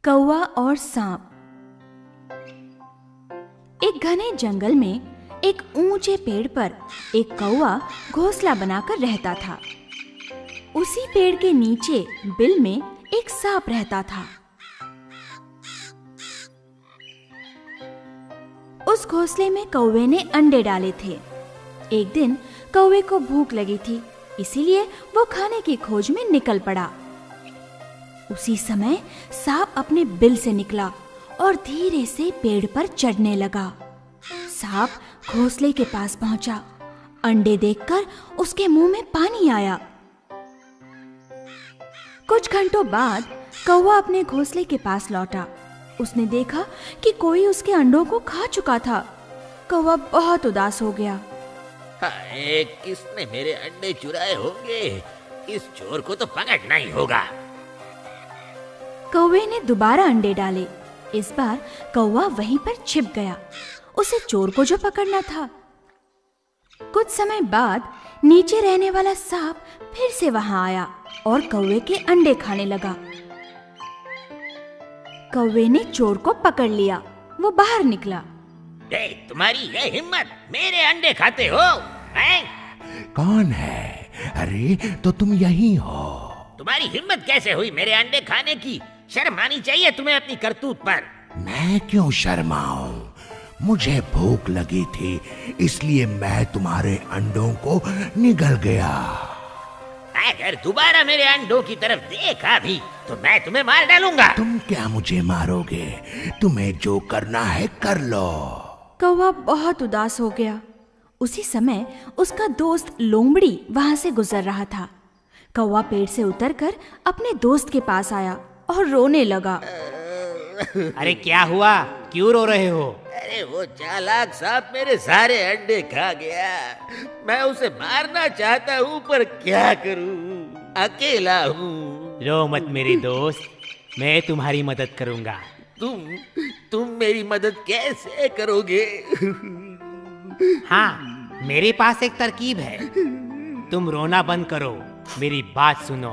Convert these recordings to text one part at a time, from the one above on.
कौवा और सांप। एक घने जंगल में एक ऊंचे पेड़ पर एक कौवा घोंसला बनाकर रहता था। उसी पेड़ के नीचे बिल में एक सांप रहता था। उस घोंसले में कौवे ने अंडे डाले थे। एक दिन कौवे को भूख लगी थी, इसीलिए वो खाने की खोज में निकल पड़ा। उसी समय सांप अपने बिल से निकला और धीरे से पेड़ पर चढ़ने लगा। सांप घोंसले के पास पहुंचा। अंडे देखकर उसके मुंह में पानी आया। कुछ घंटों बाद कौवा अपने घोंसले के पास लौटा। उसने देखा कि कोई उसके अंडों को खा चुका था। कौवा बहुत उदास हो गया। हाय, किसने मेरे अंडे चुराए होंगे? इस चोर को तो पकड़ना ही होगा। कौवे ने दोबारा अंडे डाले। इस बार कौवा वहीं पर छिप गया। उसे चोर को जो पकड़ना था। कुछ समय बाद नीचे रहने वाला सांप फिर से वहां आया और कौवे के अंडे खाने लगा। कौवे ने चोर को पकड़ लिया। वो बाहर निकला। तुम्हारी ये हिम्मत, मेरे अंडे खाते हो? कौन है? अरे तो तुम यही हो। तुम्हारी हिम्मत कैसे हुई मेरे अंडे खाने की? शर्म आनी चाहिए तुम्हें अपनी करतूत पर। मैं क्यों शर्माऊं? मुझे भूख लगी थी, इसलिए मैं तुम्हारे अंडों को निगल गया। अगर दोबारा मेरे अंडों की तरफ देखा भी तो मैं तुम्हें मार डालूंगा। तुम क्या मुझे मारोगे? तुम्हें जो करना है कर लो। कौवा बहुत उदास हो गया। उसी समय उसका दोस्त लोमड़ी वहां से गुजर रहा था। कौवा पेड़ से उतरकर अपने दोस्त के पास आया और रोने लगा। अरे क्या हुआ? क्यों रो रहे हो? अरे वो चालाक सांप मेरे सारे अंडे खा गया। मैं उसे मारना चाहता हूँ पर क्या करूँ? अकेला हूँ। रो मत मेरे दोस्त, मैं तुम्हारी मदद करूँगा। तुम मेरी मदद कैसे करोगे? हाँ, मेरे पास एक तरकीब है। तुम रोना बंद करो, मेरी बात सुनो।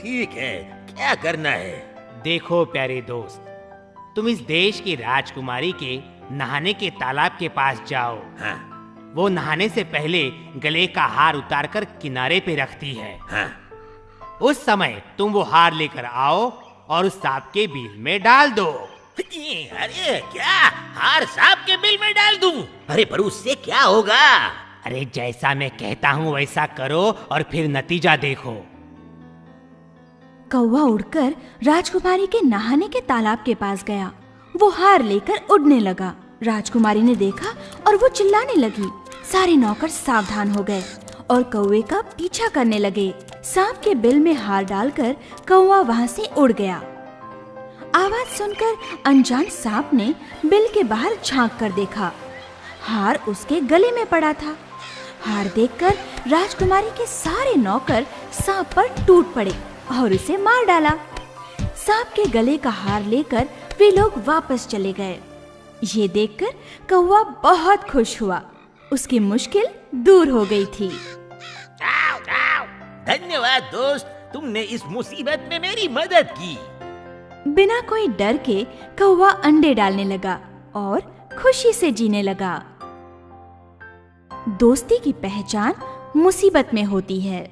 ठीक है, क्या करना है? देखो प्यारे दोस्त, तुम इस देश की राजकुमारी के नहाने के तालाब के पास जाओ। हाँ, वो नहाने से पहले गले का हार उतारकर किनारे पे रखती है। हाँ। उस समय तुम वो हार लेकर आओ और उस सांप के बिल में डाल दो। अरे क्या हार सांप के बिल में डाल दूं? अरे पर उससे क्या होगा? अरे जैसा मैं कहता हूँ वैसा करो और फिर नतीजा देखो। कौवा उड़कर राजकुमारी के नहाने के तालाब के पास गया। वो हार लेकर उड़ने लगा। राजकुमारी ने देखा और वो चिल्लाने लगी। सारे नौकर सावधान हो गए और कौवे का पीछा करने लगे। सांप के बिल में हार डालकर कौवा वहां से उड़ गया। आवाज सुनकर अनजान सांप ने बिल के बाहर झांक कर देखा। हार उसके गले में पड़ा था। हार देखकर राजकुमारी के सारे नौकर सांप पर टूट पड़े और उसे मार डाला। सांप के गले का हार लेकर वे लोग वापस चले गए। ये देखकर कौवा बहुत खुश हुआ। उसकी मुश्किल दूर हो गई थी। आओ, आओ। धन्यवाद दोस्त, तुमने इस मुसीबत में मेरी मदद की। बिना कोई डर के कौवा अंडे डालने लगा और खुशी से जीने लगा। दोस्ती की पहचान मुसीबत में होती है।